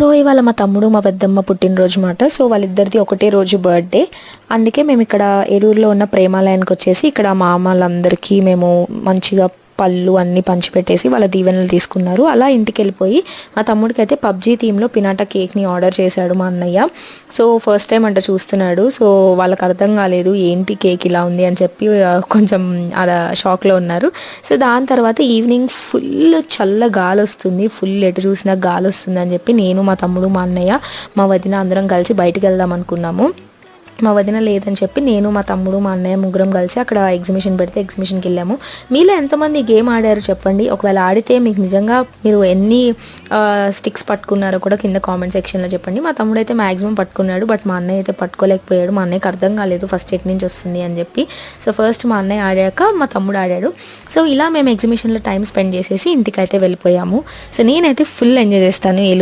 So ఇవాళ మా తమ్ముడు మా పెద్దమ్మ పుట్టినరోజు మాట. సో వాళ్ళిద్దరిది ఒకటే రోజు బర్త్డే. అందుకే మేము ఇక్కడ ఏలూరులో ఉన్న ప్రేమాలయానికి వచ్చేసి ఇక్కడ మామలందరికీ మేము మంచిగా పళ్ళు అన్నీ పంచిపెట్టేసి వాళ్ళ దీవెనలు తీసుకున్నారు. అలా ఇంటికి వెళ్ళిపోయి మా తమ్ముడికి అయితే పబ్జీ థీమ్లో పినాటా కేక్ని ఆర్డర్ చేశాడు మా అన్నయ్య. సో ఫస్ట్ టైం అంట చూస్తున్నాడు. సో వాళ్ళకి అర్థం కాలేదు ఏంటి కేక్ ఇలా ఉంది అని చెప్పి కొంచెం అలా షాక్లో ఉన్నారు. సో దాని తర్వాత ఈవినింగ్ ఫుల్ చల్ల గాలి వస్తుంది, ఫుల్ ఎటు చూసినా గాలి వస్తుంది అని చెప్పి నేను మా తమ్ముడు మా అన్నయ్య మా వదిన అందరం కలిసి బయటికి వెళ్దాం అనుకున్నాము. మా వదిన లేదని చెప్పి నేను మా తమ్ముడు మా అన్నయ్య ముగ్గురం కలిసి అక్కడ ఎగ్జిబిషన్ పెడితే ఎగ్జిబిషన్కి వెళ్ళాము. మీలో ఎంతమంది గేమ్ ఆడారు చెప్పండి. ఒకవేళ ఆడితే మీకు నిజంగా మీరు ఎన్ని స్టిక్స్ పట్టుకున్నారో కూడా కింద కామెంట్ సెక్షన్లో చెప్పండి. మా తమ్ముడు అయితే మ్యాక్సిమం పట్టుకున్నాడు, బట్ మా అన్నయ్య అయితే పట్టుకోలేకపోయాడు. మా అన్నయ్యకి అర్థం కాలేదు ఫస్ట్ ఎటు నుంచి వస్తుంది అని చెప్పి. సో ఫస్ట్ మా అన్నయ్య ఆడాక మా తమ్ముడు ఆడాడు. సో ఇలా మేము ఎగ్జిబిషన్లో టైం స్పెండ్ చేసేసి ఇంటికైతే వెళ్ళిపోయాము. సో నేనైతే ఫుల్ ఎంజాయ్ చేస్తాను